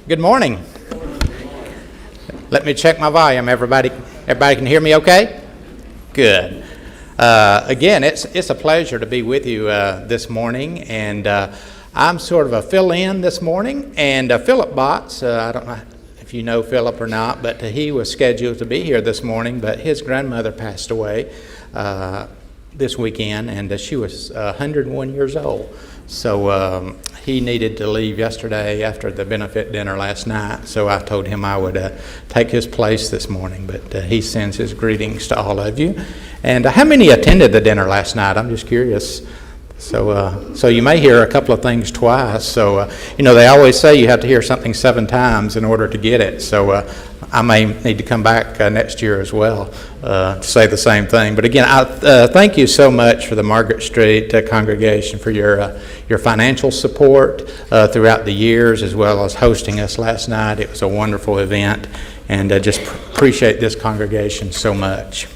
Good morning. Let me check my volume. Everybody can hear me okay? Good. Again, it's a pleasure to be with you this morning, and I'm sort of a fill-in this morning. And Philip Botts, I don't know if you know Philip or not, but he was scheduled to be here this morning, but his grandmother passed away this weekend, and she was 101 years old. So he needed to leave yesterday after the benefit dinner last night, so I told him I would take his place this morning, but he sends his greetings to all of you. And how many attended the dinner last night? I'm just curious. So you may hear a couple of things twice. So, they always say you have to hear something 7 times in order to get it. So I may need to come back next year as well to say the same thing. But again, I thank you so much for the Margaret Street congregation for your financial support throughout the years, as well as hosting us last night. It was a wonderful event, and I just appreciate this congregation so much.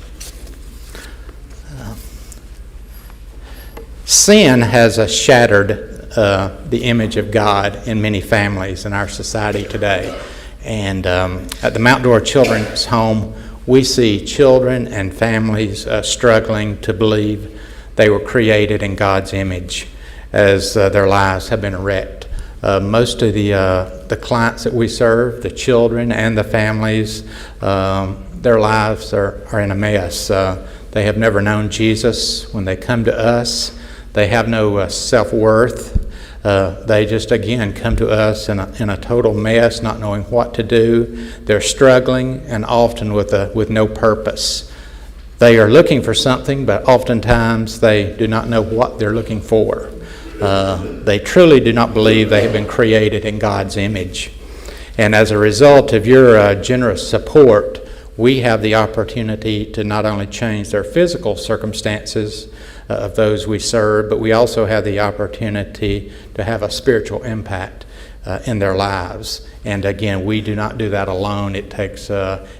Sin has shattered the image of God in many families in our society today. And at the Mount Dora Children's Home, we see children and families struggling to believe they were created in God's image as their lives have been wrecked. Most of the clients that we serve, the children and the families, their lives are in a mess. They have never known Jesus. When they come to us, they have no self-worth. They just, again, come to us in a total mess, not knowing what to do. They're struggling, and often with no purpose. They are looking for something, but oftentimes they do not know what they're looking for. They truly do not believe they have been created in God's image. And as a result of your generous support, we have the opportunity to not only change their physical circumstances of those we serve, but we also have the opportunity to have a spiritual impact in their lives. And again, we do not do that alone. It takes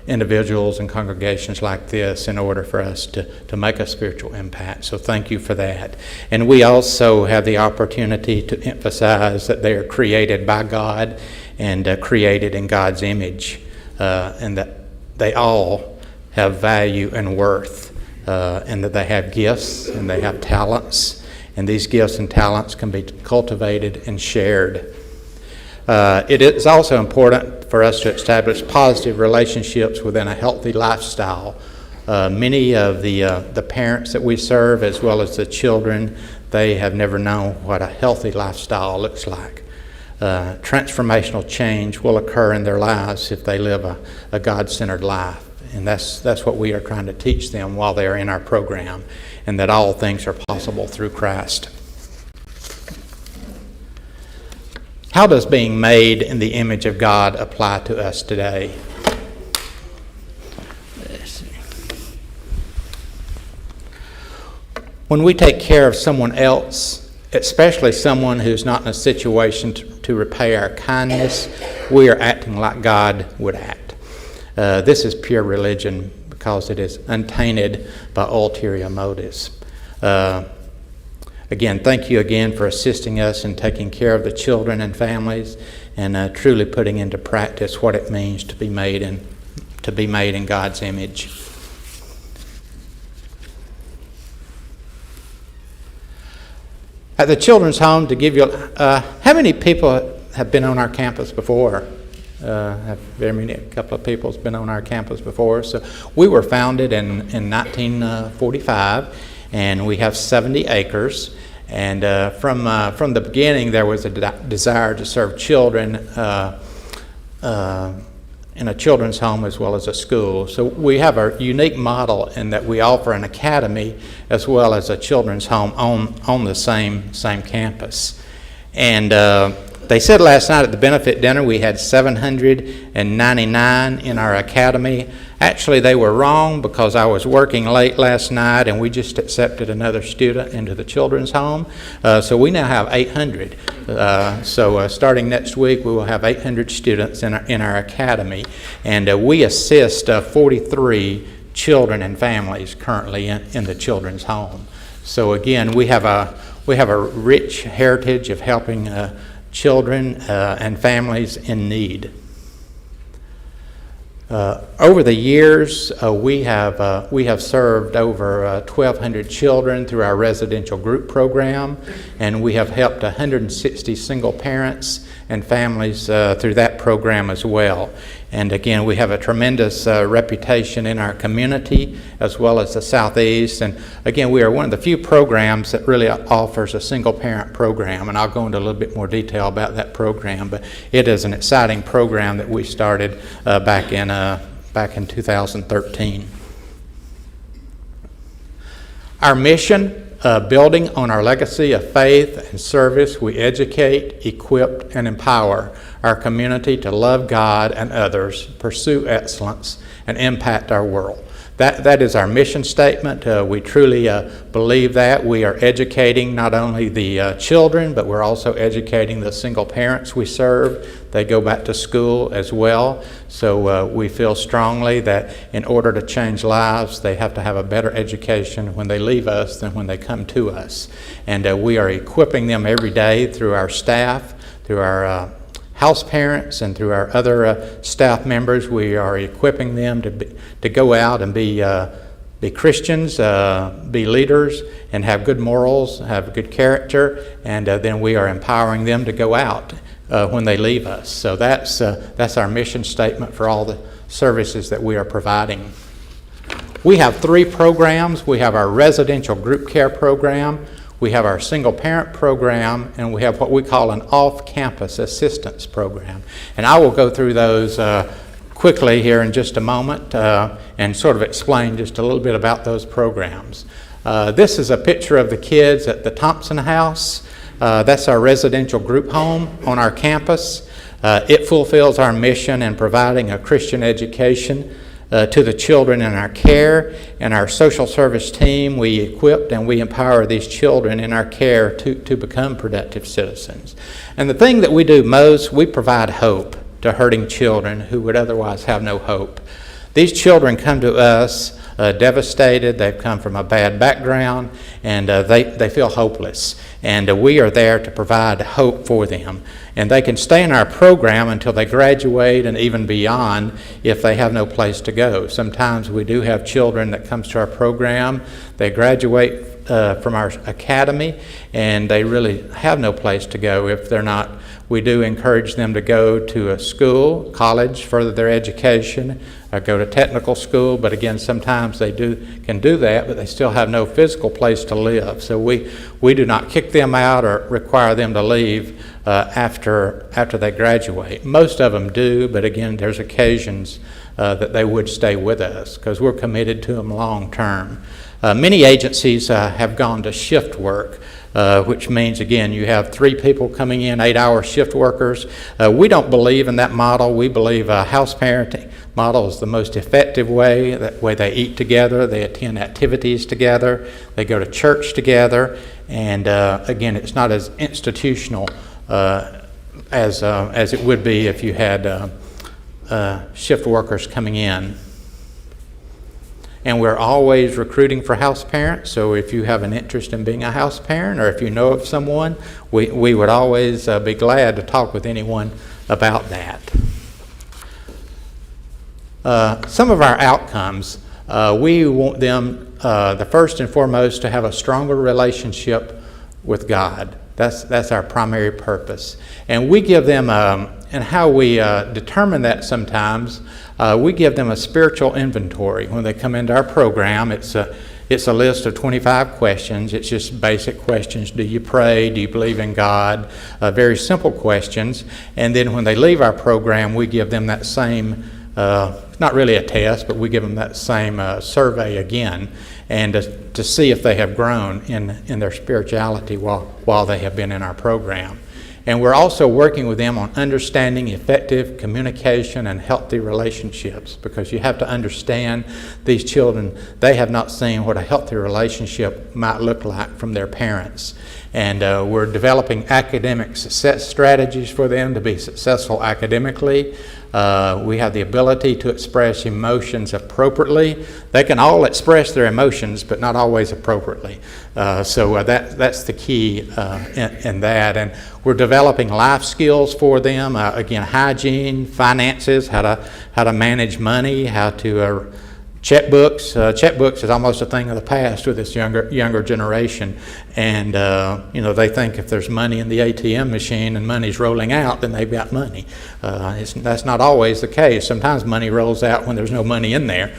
individuals and congregations like this in order for us to make a spiritual impact. So thank you for that. And we also have the opportunity to emphasize that they are created by God and created in God's image, and that they all have value and worth. And that they have gifts and they have talents, and these gifts and talents can be cultivated and shared. It is also important for us to establish positive relationships within a healthy lifestyle. Many of the parents that we serve, as well as the children, they have never known what a healthy lifestyle looks like. Transformational change will occur in their lives if they live a God-centered life. And that's what we are trying to teach them while they are in our program, and that all things are possible through Christ. How does being made in the image of God apply to us today? When we take care of someone else, especially someone who's not in a situation to repay our kindness, we are acting like God would act. This is pure religion because it is untainted by ulterior motives. Again, thank you again for assisting us in taking care of the children and families, and truly putting into practice what it means to be made in God's image. At the Children's Home, to give you, how many people have been on our campus before? A couple of people has been on our campus before. So we were founded in 1945, and we have 70 acres. And from the beginning, there was a desire to serve children in a children's home as well as a school. So we have a unique model in that we offer an academy as well as a children's home on the same campus. And they said last night at the benefit dinner we had 799 in our academy. Actually, they were wrong because I was working late last night and we just accepted another student into the children's home. So we now have 800. So starting next week, we will have 800 students in our academy. And we assist 43 children and families currently in the children's home. So again, we have a rich heritage of helping children and families in need. Over the years, we have served over 1,200 children through our residential group program, and we have helped 160 single parents and families through that program as well. And again, we have a tremendous reputation in our community as well as the Southeast. And again, we are one of the few programs that really offers a single parent program, and I'll go into a little bit more detail about that program, but it is an exciting program that we started back in 2013. Our mission, building on our legacy of faith and service, we educate, equip, and empower our community to love God and others, pursue excellence, and impact our world. That is our mission statement. We truly believe that. We are educating not only the children, but we're also educating the single parents we serve. They go back to school as well. So we feel strongly that in order to change lives, they have to have a better education when they leave us than when they come to us. And we are equipping them every day through our staff, through our house parents, and through our other staff members. We are equipping them to go out and be Christians, be leaders, and have good morals, have good character, and then we are empowering them to go out when they leave us. So that's our mission statement for all the services that we are providing. We have 3 programs. We have our residential group care program, we have our single parent program, and we have what we call an off-campus assistance program. And I will go through those quickly here in just a moment and sort of explain just a little bit about those programs. This is a picture of the kids at the Thompson House. That's our residential group home on our campus. It fulfills our mission in providing a Christian education to the children in our care. And our social service team, we equip and we empower these children in our care to become productive citizens. And the thing that we do most, we provide hope to hurting children who would otherwise have no hope. These children come to us devastated. They've come from a bad background, and they feel hopeless. And we are there to provide hope for them. And they can stay in our program until they graduate and even beyond if they have no place to go. Sometimes we do have children that comes to our program. They graduate from our academy, and they really have no place to go if they're not. We do encourage them to go to a school, college, further their education, go to technical school, but again, sometimes they can do that, but they still have no physical place to live. So we do not kick them out or require them to leave after they graduate. Most of them do, but again, there's occasions that they would stay with us because we're committed to them long term. Many agencies have gone to shift work, which means, again, you have 3 people coming in, 8-hour shift workers. We don't believe in that model. We believe a house parenting model is the most effective way. That way they eat together, they attend activities together, they go to church together, and again, it's not as institutional as it would be if you had shift workers coming in. And we're always recruiting for house parents, so if you have an interest in being a house parent or if you know of someone, we would always be glad to talk with anyone about that. Some of our outcomes, we want them, the first and foremost, to have a stronger relationship with God. That's our primary purpose. And we give them, and how we determine that sometimes, we give them a spiritual inventory. When they come into our program, it's a list of 25 questions. It's just basic questions. Do you pray? Do you believe in God? Very simple questions. And then when they leave our program, we give them that same, not really a test, but we give them that same survey again, and to see if they have grown in their spirituality while they have been in our program. And we're also working with them on understanding effective communication and healthy relationships, because you have to understand these children, they have not seen what a healthy relationship might look like from their parents. And we're developing academic success strategies for them to be successful academically. We have the ability to express emotions appropriately. They can all express their emotions, but not always appropriately. So that's the key in that. And we're developing life skills for them. Again, hygiene, finances, how to manage money, how to checkbooks. Checkbooks is almost a thing of the past with this younger generation. And, they think if there's money in the ATM machine and money's rolling out, then they've got money. That's not always the case. Sometimes money rolls out when there's no money in there.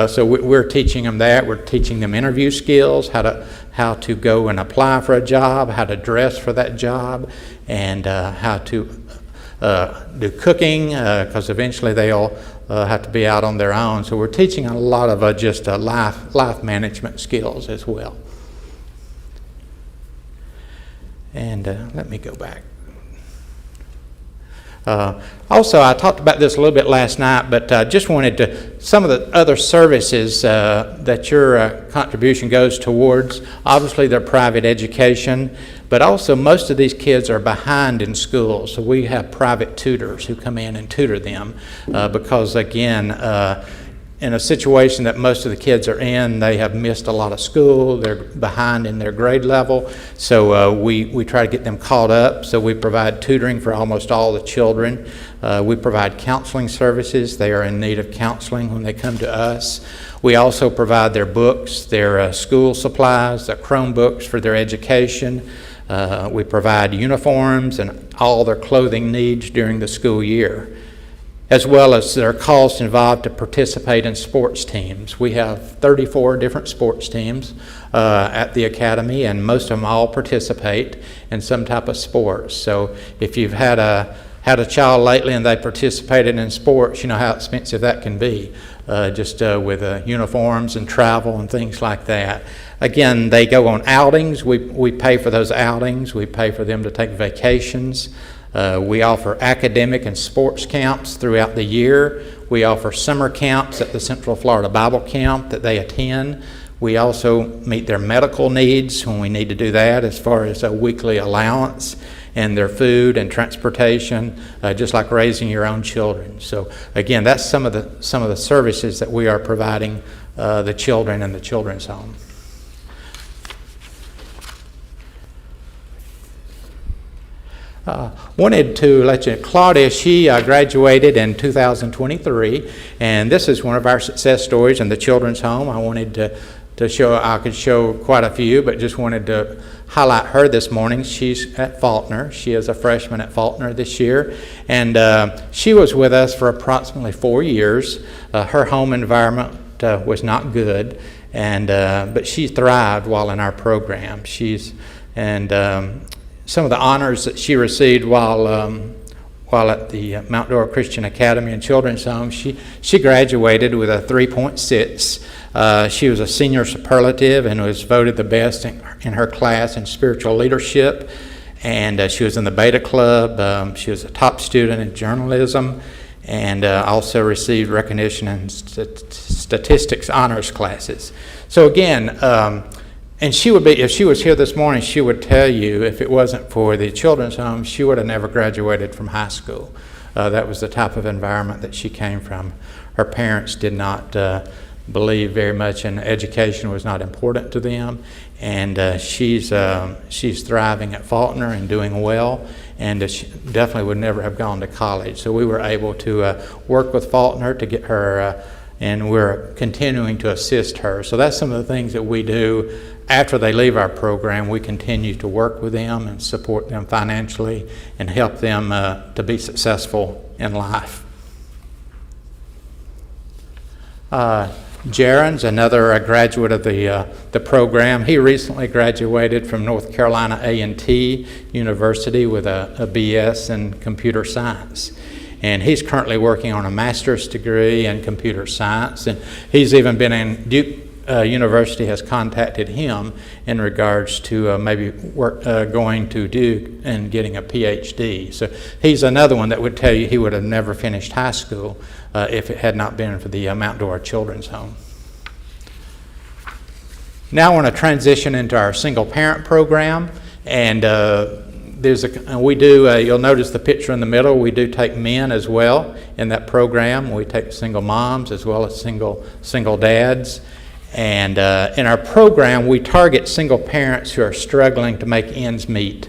So we're teaching them that. We're teaching them interview skills, how to go and apply for a job, how to dress for that job, and how to do cooking, because eventually they'll have to be out on their own. So we're teaching a lot of just life management skills as well. And let me go back. Also, I talked about this a little bit last night, but just wanted to, some of the other services that your contribution goes towards, obviously their private education, but also most of these kids are behind in school, so we have private tutors who come in and tutor them because, again, in a situation that most of the kids are in, they have missed a lot of school, they're behind in their grade level, so we try to get them caught up. So we provide tutoring for almost all the children. We provide counseling services. They are in need of counseling when they come to us. We also provide their books, their school supplies, their Chromebooks for their education. We provide uniforms and all their clothing needs during the school year, as well as their costs involved to participate in sports teams. We have 34 different sports teams at the academy, and most of them all participate in some type of sports. So if you've had a child lately and they participated in sports, you know how expensive that can be, just with uniforms and travel and things like that. Again, they go on outings. We pay for those outings. We pay for them to take vacations. We offer academic and sports camps throughout the year. We offer summer camps at the Central Florida Bible Camp that they attend. We also meet their medical needs when we need to do that, as far as a weekly allowance and their food and transportation, just like raising your own children. So again, that's some of the services that we are providing the children in the children's home. Wanted to let you know, Claudia, she graduated in 2023, and this is one of our success stories in the children's home. I wanted to show, I could show quite a few, but just wanted to highlight her this morning. She's at Faulkner. She is a freshman at Faulkner this year, and she was with us for approximately 4 years. Her home environment was not good, and but she thrived while in our program. Some of the honors that she received while at the Mount Dora Christian Academy and Children's Home, she graduated with a 3.6. She was a senior superlative and was voted the best in her class in spiritual leadership. And she was in the Beta Club. She was a top student in journalism, and also received recognition in statistics honors classes. So again, and she would be, if she was here this morning, she would tell you, if it wasn't for the children's home, she would have never graduated from high school. That was the type of environment that she came from. Her parents did not believe very much in education, was not important to them, and she's thriving at Faulkner and doing well, and she definitely would never have gone to college. So we were able to work with Faulkner to get her, and we're continuing to assist her. So that's some of the things that we do. After they leave our program, we continue to work with them and support them financially and help them to be successful in life. Jaron's another graduate of the program. He recently graduated from North Carolina A&T University with a BS in computer science. And he's currently working on a master's degree in computer science, and he's even been in Duke University has contacted him in regards to maybe going to Duke and getting a PhD. So he's another one that would tell you he would have never finished high school if it had not been for the Mount Dora Children's Home. Now I want to transition into our single parent program, and You'll notice the picture in the middle, we do take men as well in that program. We take single moms as well as single dads. And in our program, we target single parents who are struggling to make ends meet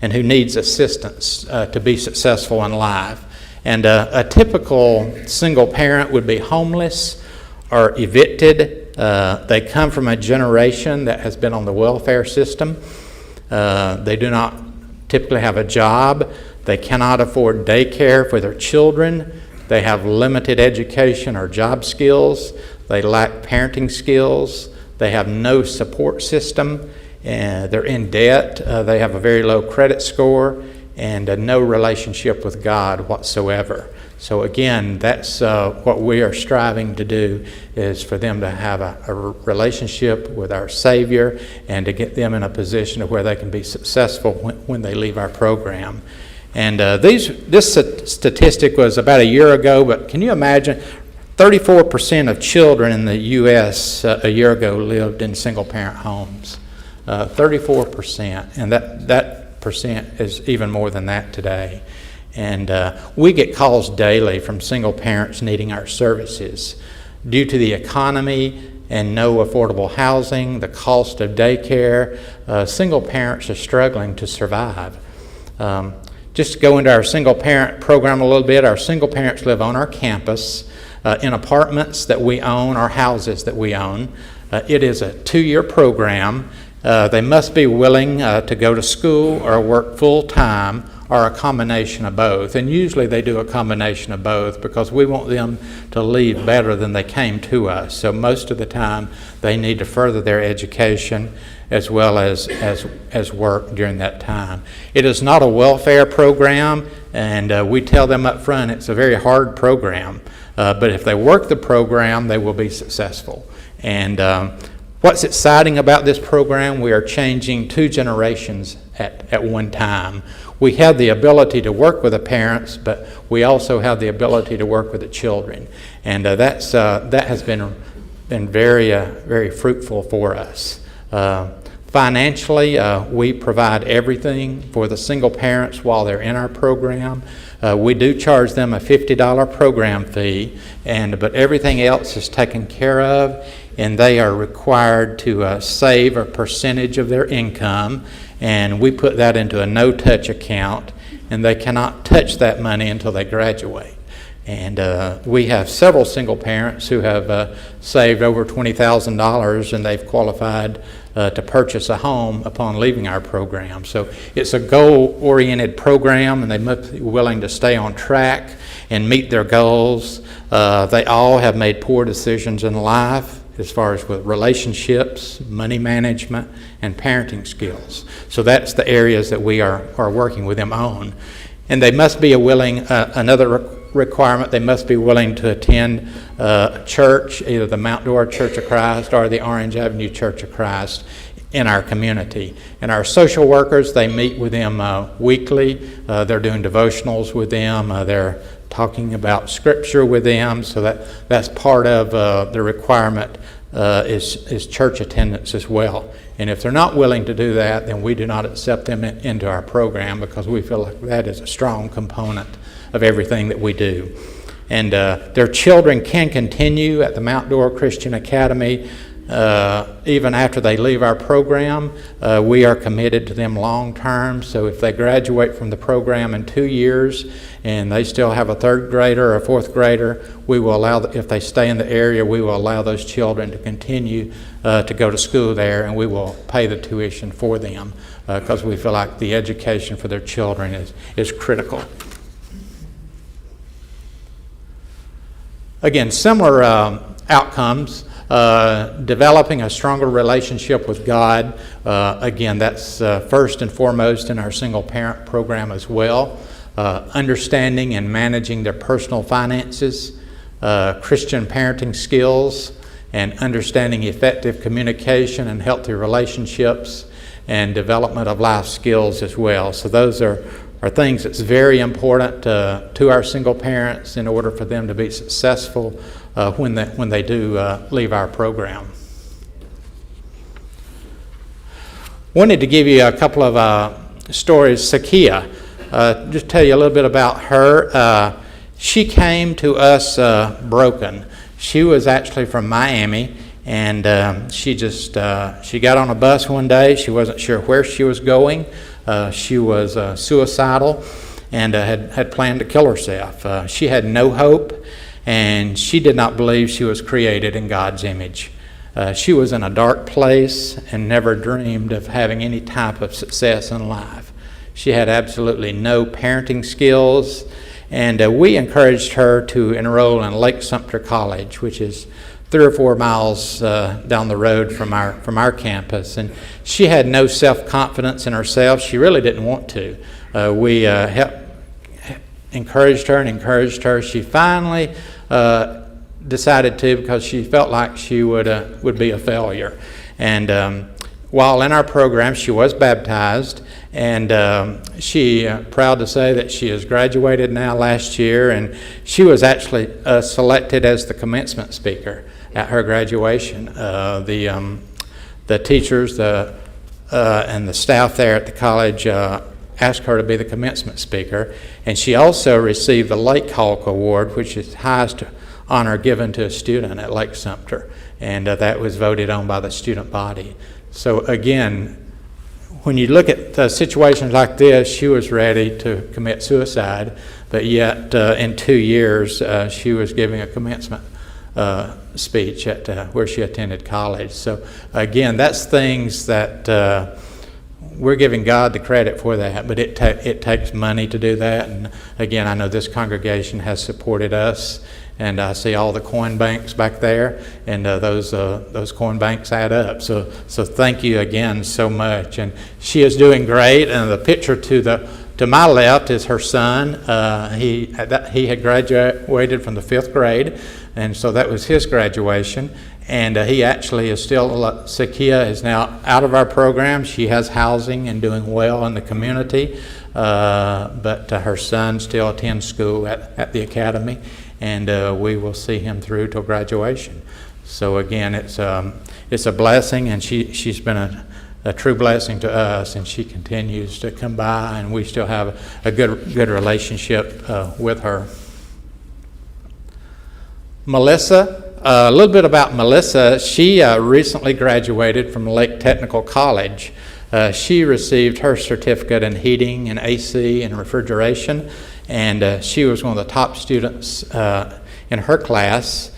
and who needs assistance to be successful in life. And a typical single parent would be homeless or evicted. They come from a generation that has been on the welfare system. They do not typically have a job. They cannot afford daycare for their children. They have limited education or job skills. They lack parenting skills. They have no support system. They're in debt. They have a very low credit score and no relationship with God whatsoever. So again, that's what we are striving to do, is for them to have a relationship with our Savior and to get them in a position of where they can be successful when they leave our program. And this statistic was about a year ago, but can you imagine 34% of children in the U.S. A year ago lived in single-parent homes. 34%, and that percent is even more than that today. And we get calls daily from single parents needing our services. Due to the economy and no affordable housing, the cost of daycare, single parents are struggling to survive. Just to go into our single parent program a little bit, our single parents live on our campus in apartments that we own or houses that we own. It is a 2-year program. They must be willing to go to school or work full-time or a combination of both. And usually they do a combination of both because we want them to leave better than they came to us. So most of the time they need to further their education as well as work during that time. It is not a welfare program, and we tell them up front it's a very hard program. But if they work the program, they will be successful. And what's exciting about this program, we are changing 2 generations at one time. We have the ability to work with the parents, but we also have the ability to work with the children. And that has been very, very fruitful for us. Financially, we provide everything for the single parents while they're in our program. We do charge them a $50 program fee, but everything else is taken care of, and they are required to save a percentage of their income, and we put that into a no-touch account, and they cannot touch that money until they graduate. And we have several single parents who have saved over $20,000, and they've qualified to purchase a home upon leaving our program. So it's a goal-oriented program, and they must be willing to stay on track and meet their goals. They all have made poor decisions in life as far as with relationships, money management, and parenting skills. So that's the areas that we are working with them on. And they must be another requirement, they must be willing to attend church, either the Mount Dora Church of Christ or the Orange Avenue Church of Christ in our community. And our social workers, they meet with them weekly. They're doing devotionals with them. They're talking about Scripture with them. So that's part of the requirement is church attendance as well. And if they're not willing to do that, then we do not accept them into our program because we feel like that is a strong component of everything that we do. And their children can continue at the Mount Dora Christian Academy even after they leave our program. We are committed to them long term, so if they graduate from the program in 2 years and they still have a 3rd grader or a 4th grader, we will allow, if they stay in the area, we will allow those children to continue to go to school there, and we will pay the tuition for them because we feel like the education for their children is critical. Again, similar outcomes. Developing a stronger relationship with God. Again, that's first and foremost in our single parent program as well. Understanding and managing their personal finances, Christian parenting skills, and understanding effective communication and healthy relationships, and development of life skills as well. So those are things that's very important to our single parents in order for them to be successful when they do leave our program. Wanted to give you a couple of story is Sakia. Just tell you a little bit about her. She came to us broken. She was actually from Miami, and she got on a bus one day. She wasn't sure where she was going. She was suicidal and had planned to kill herself. She had no hope, and she did not believe she was created in God's image. She was in a dark place and never dreamed of having any type of success in life. She had absolutely no parenting skills, and we encouraged her to enroll in Lake Sumter College, which is 3 or 4 miles down the road from our campus. And she had no self-confidence in herself. She really didn't want to. We encouraged her. She finally decided to, because she felt like she would be a failure. And while in our program, she was baptized, and she proud to say that she has graduated now last year, and she was actually selected as the commencement speaker at her graduation. The teachers and the staff there at the college asked her to be the commencement speaker, and she also received the Lake Hawk Award, which is the highest honor given to a student at Lake Sumter, and that was voted on by the student body. So again, when you look at situations like this, she was ready to commit suicide, but yet in 2 years she was giving a commencement speech at where she attended college. So again, that's things that we're giving God the credit for that, but it takes money to do that. And again, I know this congregation has supported us, and I see all the coin banks back there, and those coin banks add up. So thank you again so much. And she is doing great. And the picture to my left is her son. He had graduated from the 5th grade, and so that was his graduation. And he actually is still, Sakia is now out of our program. She has housing and doing well in the community, but her son still attends school at the academy, and we will see him through till graduation. So again, it's a blessing, and she's been a true blessing to us, and she continues to come by, and we still have a good relationship with her. Melissa. A little bit about Melissa. She recently graduated from Lake Technical College. She received her certificate in heating and AC and refrigeration, and she was one of the top students in her class.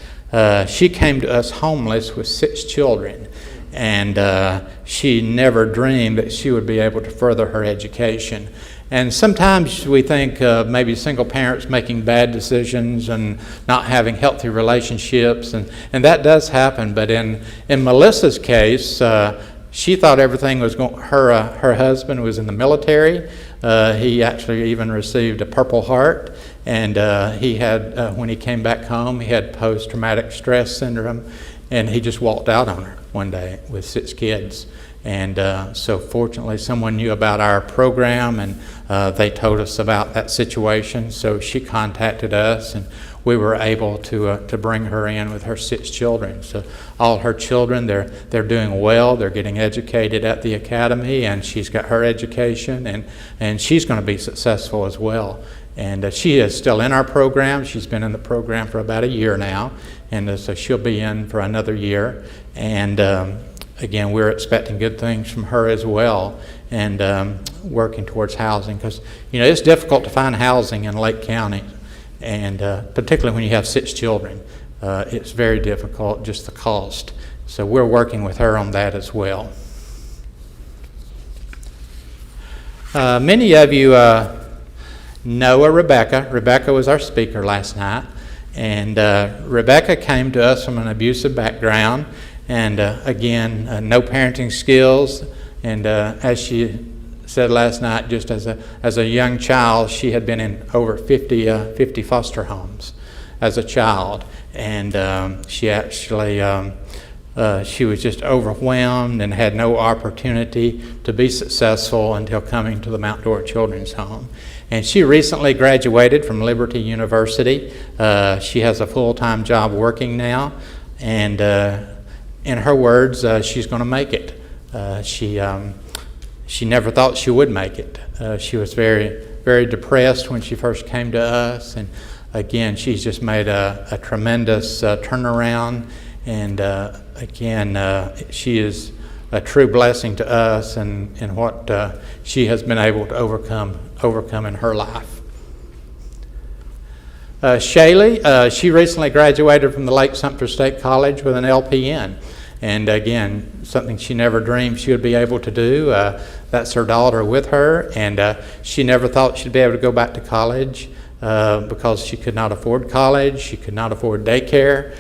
She came to us homeless with 6 children, and she never dreamed that she would be able to further her education. And sometimes we think maybe single parents making bad decisions and not having healthy relationships, and that does happen. But in Melissa's case, she thought everything was going. Her husband was in the military. He actually even received a Purple Heart, and he had when he came back home, he had post-traumatic stress syndrome, and he just walked out on her one day with 6 kids. And so fortunately someone knew about our program, and they told us about that situation. So she contacted us, and we were able to bring her in with her 6 children. So all her children, they're doing well. They're getting educated at the academy, and she's got her education, and she's going to be successful as well. And she is still in our program. She's been in the program for about a year now, and so she'll be in for another year. And again, we're expecting good things from her as well, and working towards housing, because it's difficult to find housing in Lake County, and particularly when you have 6 children, it's very difficult, just the cost. So we're working with her on that as well. Many of you know Rebecca. Rebecca was our speaker last night, and Rebecca came to us from an abusive background. And again, no parenting skills, and as she said last night, just as a young child, she had been in over 50 foster homes as a child, and she actually she was just overwhelmed and had no opportunity to be successful until coming to the Mount Dora Children's Home. And she recently graduated from Liberty University. She has a full-time job working now, and in her words, she's going to make it. She She never thought she would make it. She was very, very depressed when she first came to us, and again, she's just made a tremendous turnaround, and again, she is a true blessing to us and what she has been able to overcome in her life. Shaylee, she recently graduated from the Lake Sumter State College with an LPN. And again, something she never dreamed she would be able to do. That's her daughter with her, and she never thought she'd be able to go back to college because she could not afford college, she could not afford daycare,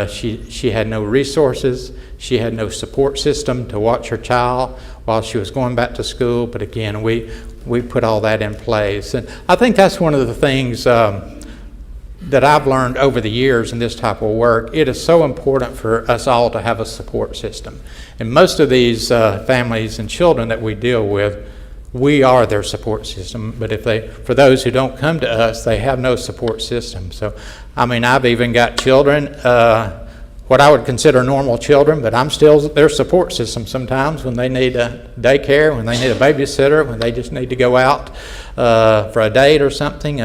she had no resources, she had no support system to watch her child while she was going back to school. But again, we put all that in place. And I think that's one of the things that I've learned over the years in this type of work. It is so important for us all to have a support system. And most of these families and children that we deal with, we are their support system. But for those who don't come to us, they have no support system. So, I mean, I've even got children, what I would consider normal children, but I'm still their support system sometimes when they need a daycare, when they need a babysitter, when they just need to go out for a date or something.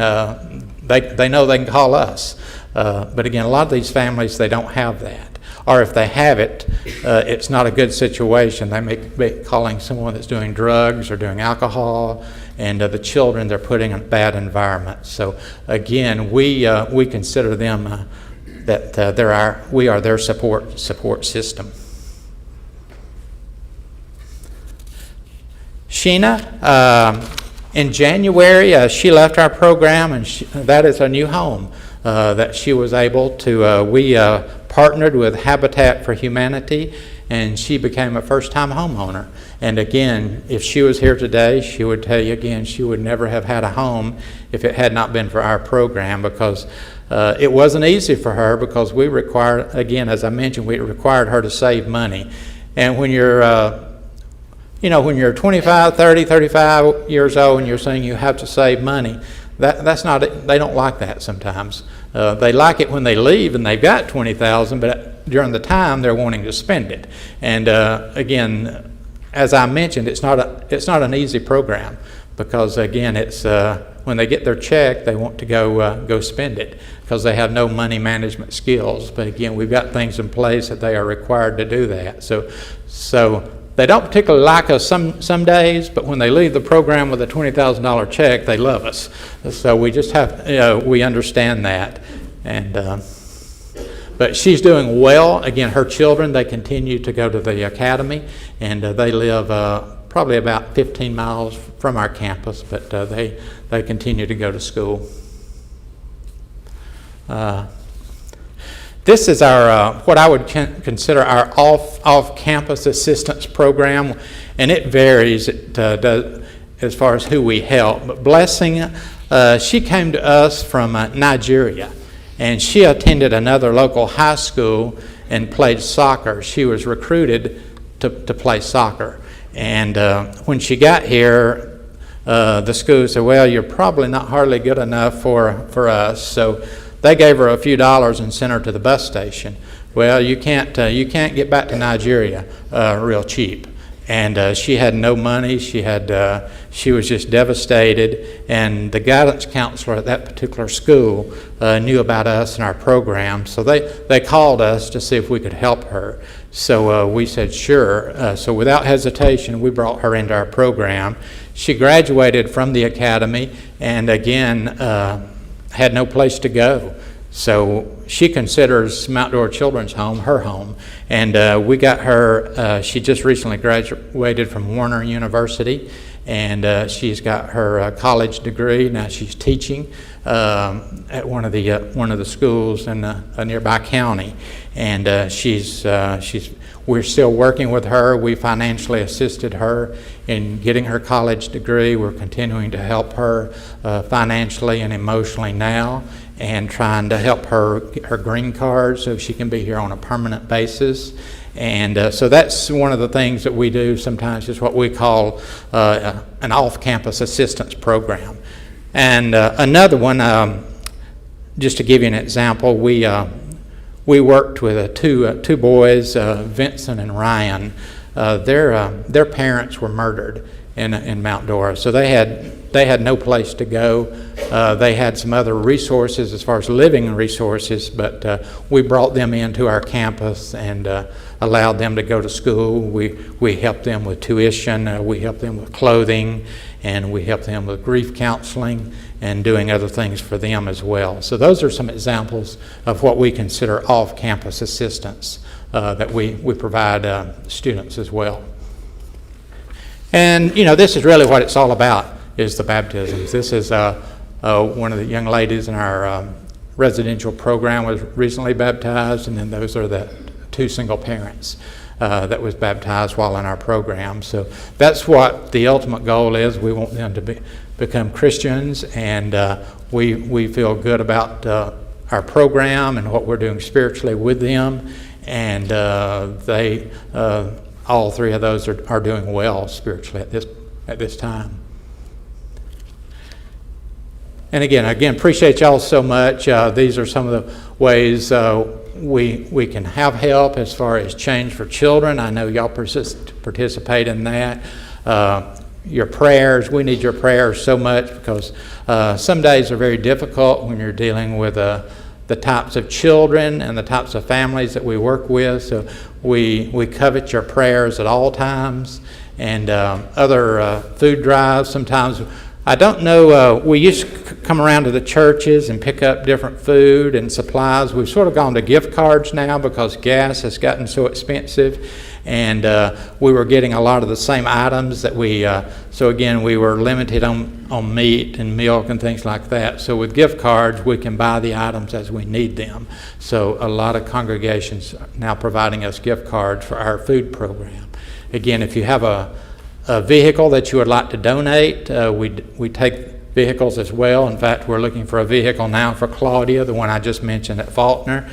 They know they can call us. But again, a lot of these families, they don't have that. Or if they have it, it's not a good situation. They may be calling someone that's doing drugs or doing alcohol, and the children they're putting in bad environments. So again, we consider them that we are their support system. Sheena, in January, she left our program, and that is a new home that she was able to. We partnered with Habitat for Humanity, and she became a first-time homeowner. And again, if she was here today, she would tell you again, she would never have had a home if it had not been for our program, because it wasn't easy for her, because we required, again, as I mentioned, we required her to save money. And when you're when you're 25, 30, 35 years old and you're saying you have to save money, that's not, they don't like that sometimes. They like it when they leave and they've got $20,000, but during the time they're wanting to spend it. And again, as I mentioned, it's not an easy program, because again, it's when they get their check, they want to go spend it because they have no money management skills. But again, we've got things in place that they are required to do that. So they don't particularly like us some days, but when they leave the program with a $20,000 check, they love us. So we just have, we understand that. And but she's doing well. Again, her children, they continue to go to the academy, and they live probably about 15 miles from our campus, but they continue to go to school. This is our what I would consider our off-campus assistance program, and it varies as far as who we help. But Blessing, she came to us from Nigeria, and she attended another local high school and played soccer. She was recruited to play soccer, and when she got here, the school said, "Well, you're probably not hardly good enough for us." So they gave her a few dollars and sent her to the bus station. Well, you can't get back to Nigeria real cheap. And she had no money. She was just devastated. And the guidance counselor at that particular school knew about us and our program, so they called us to see if we could help her. So we said sure. So without hesitation, we brought her into our program. She graduated from the academy, and again, had no place to go. So she considers Mount Dora Children's Home her home. And we got her, she just recently graduated from Warner University, and she's got her college degree. Now she's teaching at one of the schools in a nearby county. And we're still working with her. We financially assisted her in getting her college degree. We're continuing to help her financially and emotionally now, and trying to help her get her green card so she can be here on a permanent basis. And so that's one of the things that we do sometimes, is what we call an off-campus assistance program. And another one, just to give you an example, we worked with two boys, Vincent and Ryan. Their parents were murdered, in Mount Dora. So they had no place to go. They had some other resources as far as living resources, but we brought them into our campus and allowed them to go to school. We helped them with tuition, we helped them with clothing, and we helped them with grief counseling and doing other things for them as well. So those are some examples of what we consider off-campus assistance that we provide students as well. And, this is really what it's all about, is the baptisms. This is one of the young ladies in our residential program was recently baptized, and then those are the 2 single parents that was baptized while in our program. So that's what the ultimate goal is. We want them to become Christians, and we feel good about our program and what we're doing spiritually with them, and they all 3 of those are doing well spiritually at this time. And again, appreciate y'all so much. These are some of the ways we can have help as far as Change for Children. I know y'all participate in that. Your prayers, we need your prayers so much, because some days are very difficult when you're dealing with the types of children and the types of families that we work with. So we covet your prayers at all times. And other food drives, sometimes, I don't know, we used to come around to the churches and pick up different food and supplies. We've sort of gone to gift cards now because gas has gotten so expensive, and we were getting a lot of the same items that so again, we were limited on meat and milk and things like that. So with gift cards, we can buy the items as we need them. So a lot of congregations are now providing us gift cards for our food program. Again, if you have a vehicle that you would like to donate, we take vehicles as well. In fact, we're looking for a vehicle now for Claudia, the one I just mentioned at Faulkner.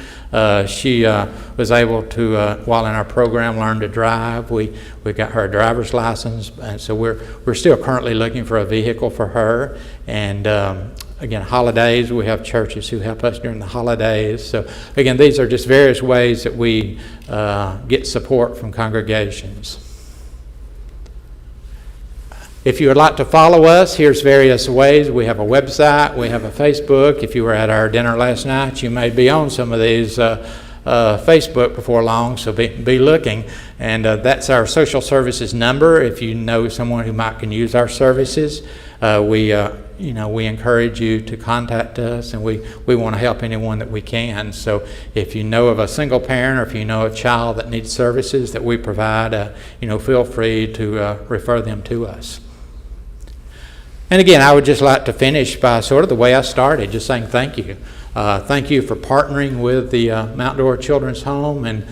She was able to, while in our program, learn to drive. We got her a driver's license, and so we're still currently looking for a vehicle for her. And again, holidays, we have churches who help us during the holidays. So again, these are just various ways that we get support from congregations. If you would like to follow us, here's various ways. We have a website, we have a Facebook. If you were at our dinner last night, you may be on some of these Facebook before long, so be looking. And that's our social services number. If you know someone who might can use our services, we encourage you to contact us, and we want to help anyone that we can. So if you know of a single parent, or if you know a child that needs services that we provide, feel free to refer them to us. And again, I would just like to finish by sort of the way I started, just saying thank you. Thank you for partnering with the Mount Dora Children's Home, and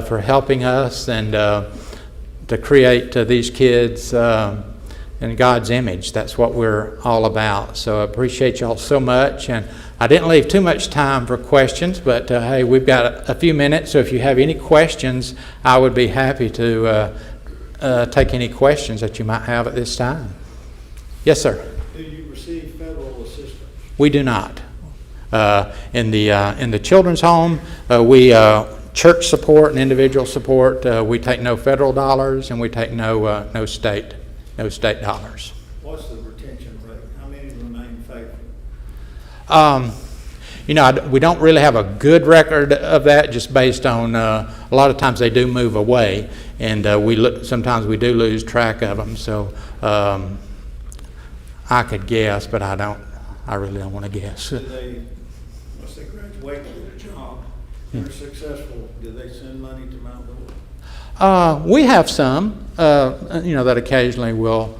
for helping us and to create these kids in God's image. That's what we're all about. So I appreciate y'all so much. And I didn't leave too much time for questions, but hey, we've got a few minutes. So if you have any questions, I would be happy to take any questions that you might have at this time. Yes, sir. Do you receive federal assistance? We do not. In the children's home, we church support and individual support. We take no federal dollars, and we take no state dollars. What's the retention rate? How many remain faithful? We don't really have a good record of that, just based on a lot of times they do move away, and sometimes we do lose track of them. So I could guess, but I really don't want to guess. Once they graduate to get a job, they're successful, do they send money to Mount Dora? We have some, that occasionally will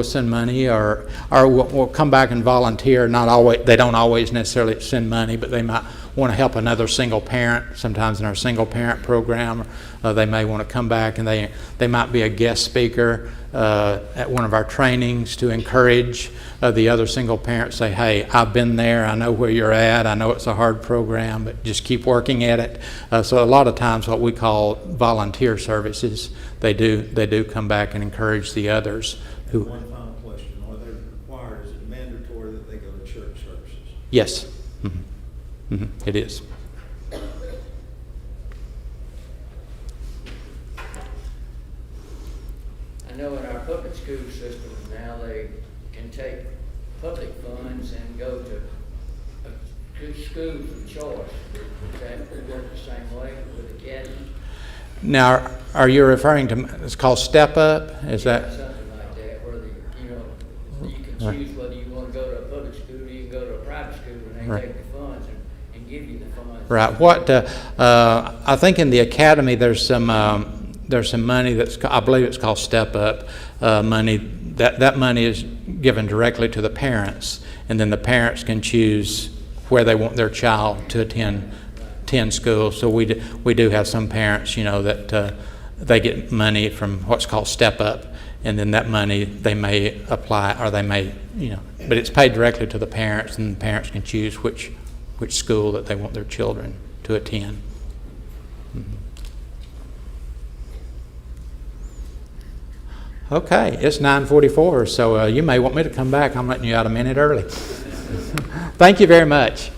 send money, or will come back and volunteer. Not always, they don't always necessarily send money, but they might want to help another single parent. Sometimes in our single parent program, they may want to come back, and they might be a guest speaker at one of our trainings to encourage the other single parents. Say, hey, I've been there, I know where you're at, I know it's a hard program, but just keep working at it. So a lot of times what we call volunteer services, they do come back and encourage the others. One final question, are they required, is it mandatory that they go to church services? Yes, it is. I know in our puppet school systems now, they can take public funds and go to schools of choice. Does that work the same way with academies? Now, are you referring to, it's called Step Up? Is that? Something like that, where you can choose whether you want to go to a public school or you can go to a private school, and they Right. take the funds and give you the funds. Right. What I think in the academy there's some money I believe it's called Step Up money. That money is given directly to the parents, and then the parents can choose where they want their child to attend school. So we do have some parents, that they get money from what's called Step Up, and then that money they may apply, or they may, but it's paid directly to the parents, and the parents can choose which school that they want their children to attend. Okay, it's 9:44, so you may want me to come back. I'm letting you out a minute early. Thank you very much.